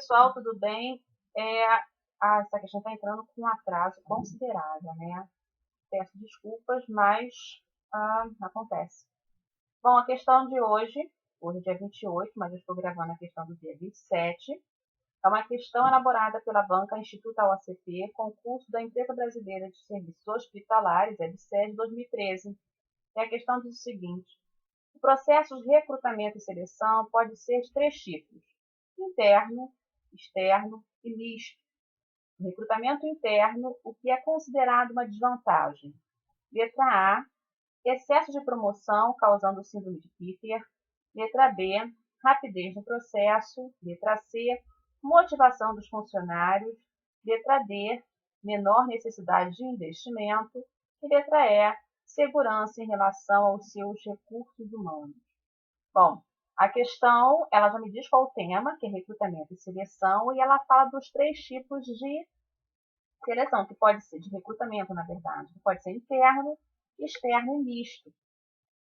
pessoal, tudo bem? Essa questão está entrando com um atraso considerável, né? Peço desculpas, mas acontece. Bom, a questão de hoje é dia 28, mas eu estou gravando a questão do dia 27. É uma questão elaborada pela banca Instituto AOCP, concurso da Empresa Brasileira de Serviços Hospitalares, EBSERH, 2013. E a questão diz o seguinte: o processo de recrutamento e seleção pode ser de três tipos: interno, externo e misto. No recrutamento interno, o que é considerado uma desvantagem? Letra A, excesso de promoção causando síndrome de Piper. Letra B, rapidez no processo. Letra C, motivação dos funcionários. Letra D, menor necessidade de investimento. E letra E, segurança em relação aos seus recursos humanos. Bom, a questão, ela já me diz qual o tema, que é recrutamento e seleção, e ela fala dos três tipos de seleção, que pode ser de recrutamento, na verdade, que pode ser interno, externo e misto.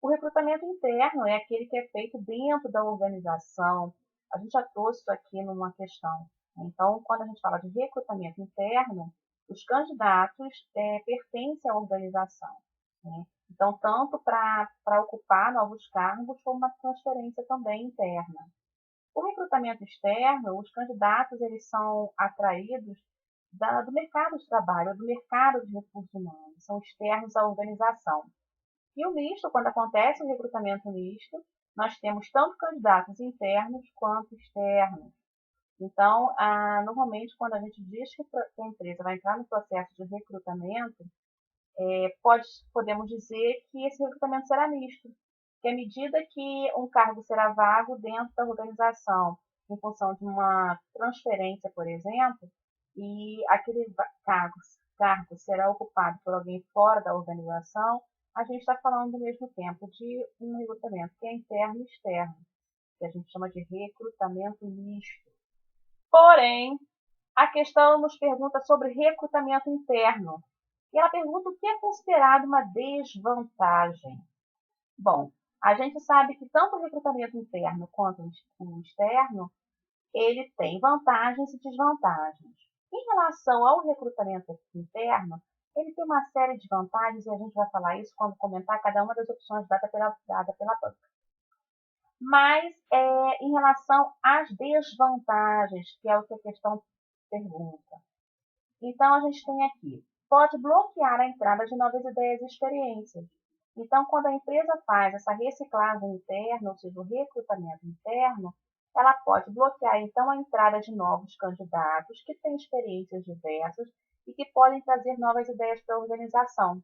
O recrutamento interno é aquele que é feito dentro da organização. A gente já trouxe isso aqui numa questão. Então, quando a gente fala de recrutamento interno, os candidatos pertencem à organização, né? Então, tanto para ocupar novos cargos, como uma transferência também interna. O recrutamento externo, os candidatos eles são atraídos do mercado de trabalho, do mercado de recursos humanos, são externos à organização. E o misto, quando acontece o recrutamento misto, nós temos tanto candidatos internos quanto externos. Então, normalmente, quando a gente diz que a empresa vai entrar no processo de recrutamento, podemos dizer que esse recrutamento será misto, que à medida que um cargo será vago dentro da organização, em função de uma transferência, por exemplo, e aquele cargo será ocupado por alguém fora da organização, a gente está falando ao mesmo tempo de um recrutamento que é interno e externo, que a gente chama de recrutamento misto. Porém, a questão nos pergunta sobre recrutamento interno. E ela pergunta o que é considerado uma desvantagem. Bom, a gente sabe que tanto o recrutamento interno quanto o externo, ele tem vantagens e desvantagens. Em relação ao recrutamento interno, ele tem uma série de vantagens, e a gente vai falar isso quando comentar cada uma das opções dada pela banca. Mas em relação às desvantagens, que é o que a questão pergunta. Então, a gente tem aqui, pode bloquear a entrada de novas ideias e experiências. Então, quando a empresa faz essa reciclagem interna, ou seja, o recrutamento interno, ela pode bloquear, então, a entrada de novos candidatos que têm experiências diversas e que podem trazer novas ideias para a organização.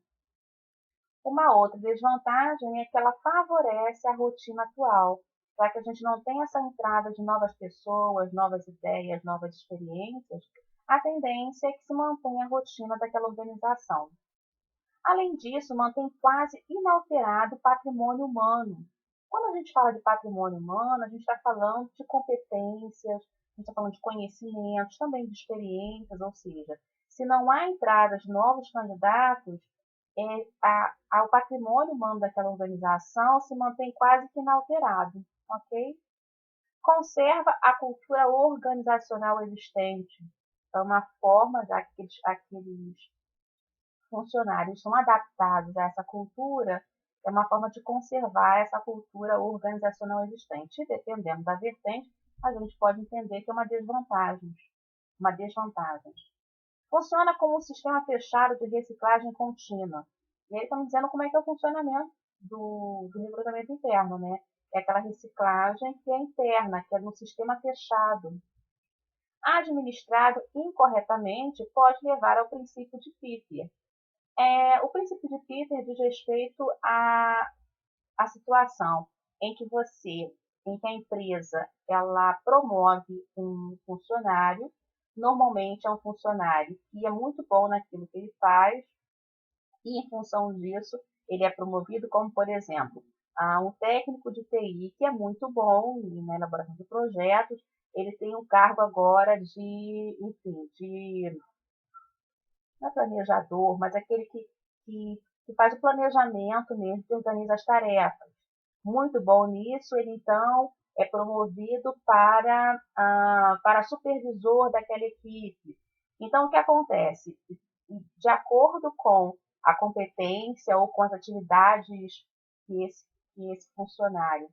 Uma outra desvantagem é que ela favorece a rotina atual, já que a gente não tem essa entrada de novas pessoas, novas ideias, novas experiências, a tendência é que se mantenha a rotina daquela organização. Além disso, mantém quase inalterado o patrimônio humano. Quando a gente fala de patrimônio humano, a gente está falando de competências, a gente está falando de conhecimentos, também de experiências, ou seja, se não há entrada de novos candidatos, o patrimônio humano daquela organização se mantém quase que inalterado, ok? Conserva a cultura organizacional existente. É uma forma, já que aqueles funcionários são adaptados a essa cultura, é uma forma de conservar essa cultura organizacional existente. E, dependendo da vertente, a gente pode entender que é uma desvantagem. Uma desvantagem. Funciona como um sistema fechado de reciclagem contínua. E aí estamos dizendo como é que é o funcionamento do recrutamento interno, né? É aquela reciclagem que é interna, que é no sistema fechado. Administrado incorretamente pode levar ao princípio de Piper. O princípio de Piper diz respeito à situação em que a empresa, ela promove um funcionário, normalmente é um funcionário que é muito bom naquilo que ele faz, e em função disso, ele é promovido como, por exemplo, um técnico de TI que é muito bom na elaboração de projetos, ele tem um cargo agora não é planejador, mas aquele que faz o planejamento mesmo, que organiza as tarefas. Muito bom nisso, ele então é promovido para supervisor daquela equipe. Então, o que acontece? De acordo com a competência ou com as atividades que esse funcionário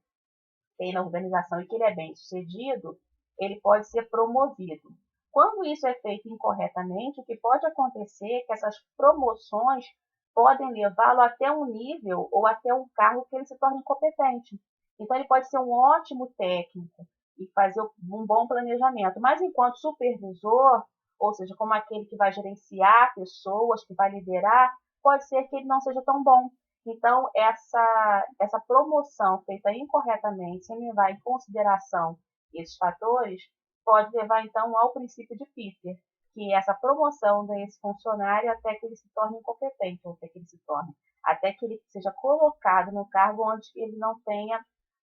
tem na organização e que ele é bem sucedido, ele pode ser promovido. Quando isso é feito incorretamente, o que pode acontecer é que essas promoções podem levá-lo até um nível ou até um cargo que ele se torne incompetente. Então, ele pode ser um ótimo técnico e fazer um bom planejamento, mas enquanto supervisor, ou seja, como aquele que vai gerenciar pessoas, que vai liderar, pode ser que ele não seja tão bom. Então, essa promoção feita incorretamente, sem levar em consideração esses fatores, pode levar, então, ao princípio de Peter, que é essa promoção desse funcionário até que ele se torne incompetente, ou até que ele seja colocado no cargo onde ele não tenha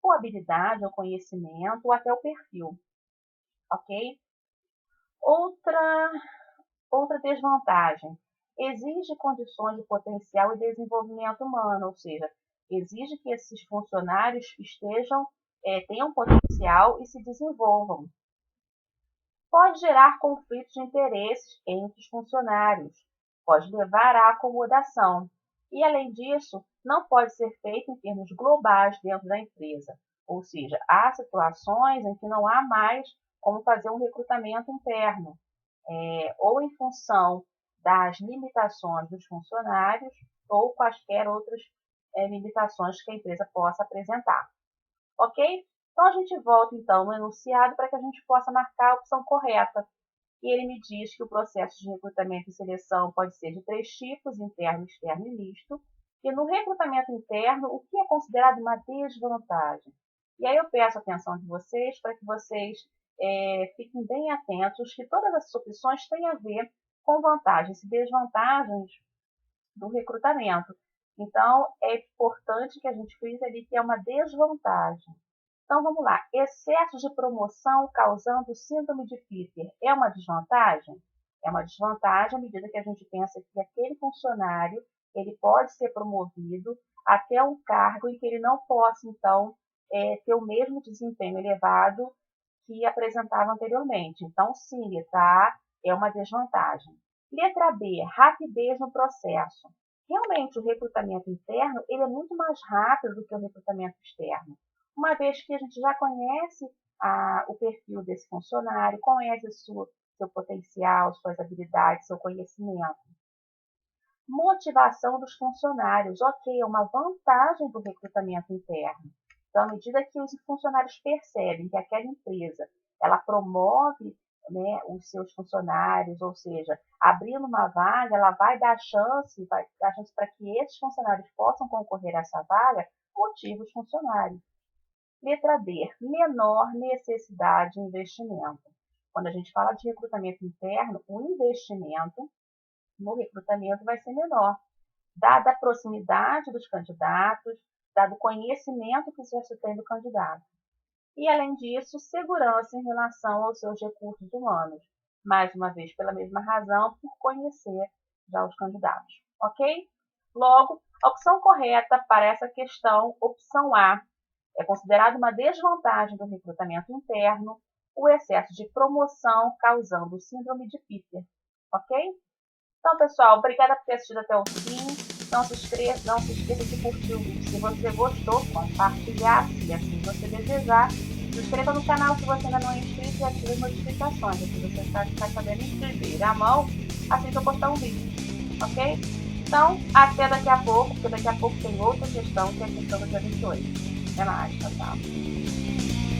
ou habilidade, ou conhecimento, ou até o perfil. Ok? Outra desvantagem. Exige condições de potencial e desenvolvimento humano, ou seja, exige que esses funcionários tenham potencial e se desenvolvam. Pode gerar conflitos de interesses entre os funcionários, pode levar à acomodação e, além disso, não pode ser feito em termos globais dentro da empresa, ou seja, há situações em que não há mais como fazer um recrutamento interno, ou em função das limitações dos funcionários ou quaisquer outras limitações que a empresa possa apresentar. Ok? Então, a gente volta então no enunciado para que a gente possa marcar a opção correta. E ele me diz que o processo de recrutamento e seleção pode ser de 3 tipos, interno, externo e misto. E no recrutamento interno, o que é considerado uma desvantagem? E aí eu peço a atenção de vocês para que vocês fiquem bem atentos que todas essas opções têm a ver com vantagens e desvantagens do recrutamento. Então, é importante que a gente frise ali que é uma desvantagem. Então, vamos lá. Excesso de promoção causando síndrome de Peter é uma desvantagem? É uma desvantagem à medida que a gente pensa que aquele funcionário ele pode ser promovido até um cargo em que ele não possa, então, ter o mesmo desempenho elevado que apresentava anteriormente. Então, sim, letra A é uma desvantagem. Letra B, rapidez no processo. Realmente, o recrutamento interno ele é muito mais rápido do que o recrutamento externo, uma vez que a gente já conhece o perfil desse funcionário, conhece seu potencial, suas habilidades, seu conhecimento. Motivação dos funcionários. Ok, é uma vantagem do recrutamento interno. Então, à medida que os funcionários percebem que aquela empresa ela promove, né, os seus funcionários, ou seja, abrindo uma vaga, ela vai dar chance para que esses funcionários possam concorrer a essa vaga, motiva os funcionários. Letra D, menor necessidade de investimento. Quando a gente fala de recrutamento interno, o investimento no recrutamento vai ser menor, dada a proximidade dos candidatos, dado o conhecimento que já se tem do candidato. E, além disso, segurança em relação aos seus recursos humanos. Mais uma vez, pela mesma razão, por conhecer já os candidatos. Ok? Logo, a opção correta para essa questão, opção A, é considerada uma desvantagem do recrutamento interno o excesso de promoção causando síndrome de Peter. Ok? Então, pessoal, obrigada por ter assistido até o fim. Não se esqueça de curtir o vídeo se você gostou, compartilhar se assim você desejar. Se inscreva no canal se você ainda não é inscrito e ative as notificações, assim você vai sabendo inscrever à mão assim que eu postar um vídeo. Ok? Então, até daqui a pouco, porque daqui a pouco tem outra questão que é a questão do dia 28. Até mais, tchau, tchau.